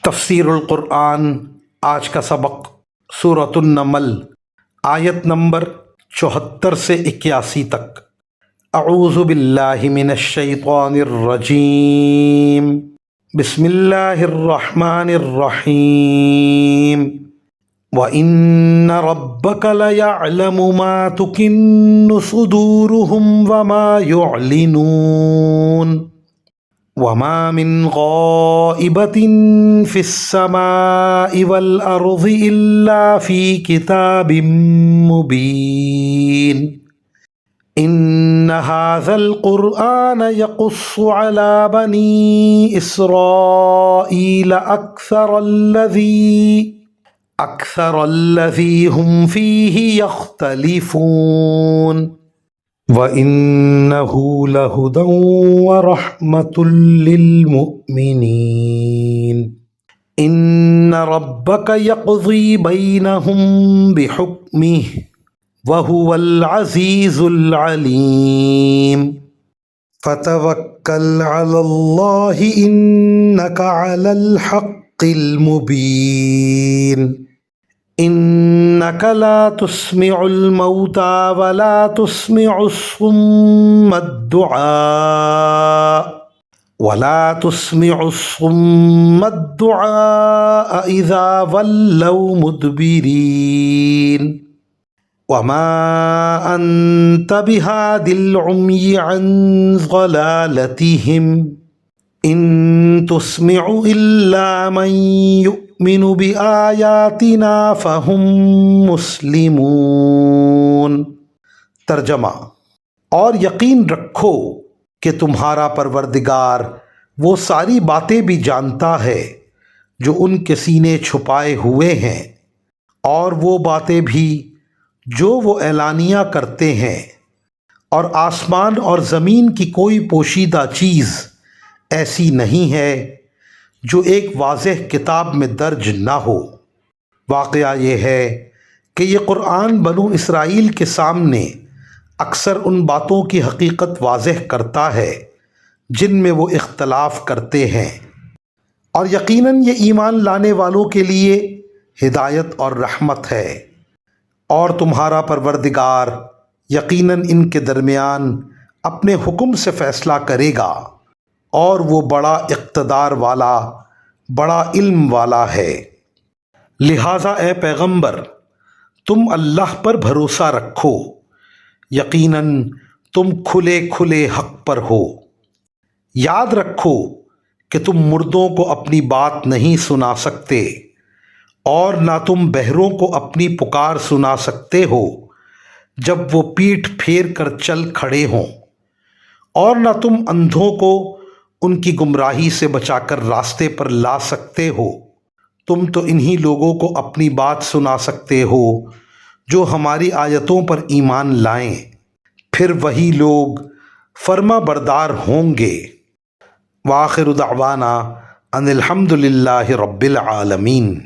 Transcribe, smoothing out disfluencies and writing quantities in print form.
تفسیر القرآن آج کا سبق سورۃ النمل آیت نمبر 74 سے 81 تک۔ اعوذ باللہ من الشیطان الرجیم، بسم اللہ الرحمن الرحیم۔ وَإِنَّ رَبَّكَ لَيَعْلَمُ مَا تُكِنُّ صُدُورُهُمْ وَمَا يُعْلِنُونَ وَمَا مِنْ غَائِبَةٍ فِي السَّمَاءِ وَالْأَرْضِ إِلَّا فِي كِتَابٍ مُبِينٍ۔ إِنَّ هَذَا الْقُرْآنَ يَقُصُّ عَلَى بَنِي إِسْرَائِيلَ أَكْثَرَ الَّذِي هُمْ فِيهِ يَخْتَلِفُونَ وَإِنَّهُ لَهُدًى وَرَحْمَةٌ لِّلْمُؤْمِنِينَ۔ إِنَّ رَبَّكَ يَقْضِي بَيْنَهُم بِحُكْمِهِ وَهُوَ الْعَزِيزُ الْعَلِيمُ۔ فَتَوَكَّلْ عَلَى اللَّهِ إِنَّكَ عَلَى الْحَقِّ الْمُبِينِ۔ إِنَّكَ لَا تُسْمِعُ الْمَوْتَىٰ وَلَا تُسْمِعُ الصُّمَّ الدُّعَاءَ إِذَا وَلَّوْا مُدْبِرِينَ۔ وَمَا أَنتَ بِهَادِ الْعُمْيِ عَنْ ضَلَالَتِهِمْ إِن تُسْمِعُ إِلَّا مَن يُؤْمِنُ بِآيَاتِنَا فَهُم مُسْلِمُونَ۔ ترجمہ: اور یقین رکھو کہ تمہارا پروردگار وہ ساری باتیں بھی جانتا ہے جو ان کے سینے چھپائے ہوئے ہیں، اور وہ باتیں بھی جو وہ اعلانیہ کرتے ہیں، اور آسمان اور زمین کی کوئی پوشیدہ چیز ایسی نہیں ہے جو ایک واضح کتاب میں درج نہ ہو۔ واقعہ یہ ہے کہ یہ قرآن بنو اسرائیل کے سامنے اکثر ان باتوں کی حقیقت واضح کرتا ہے جن میں وہ اختلاف کرتے ہیں، اور یقیناً یہ ایمان لانے والوں کے لیے ہدایت اور رحمت ہے۔ اور تمہارا پروردگار یقیناً ان کے درمیان اپنے حکم سے فیصلہ کرے گا، اور وہ بڑا اقتدار والا، بڑا علم والا ہے۔ لہٰذا اے پیغمبر، تم اللہ پر بھروسہ رکھو، یقیناً تم کھلے کھلے حق پر ہو۔ یاد رکھو کہ تم مردوں کو اپنی بات نہیں سنا سکتے، اور نہ تم بہروں کو اپنی پکار سنا سکتے ہو جب وہ پیٹھ پھیر کر چل کھڑے ہوں، اور نہ تم اندھوں کو ان کی گمراہی سے بچا کر راستے پر لا سکتے ہو۔ تم تو انہی لوگوں کو اپنی بات سنا سکتے ہو جو ہماری آیتوں پر ایمان لائیں، پھر وہی لوگ فرما بردار ہوں گے۔ وآخر دعوانا ان الحمد للہ رب العالمین۔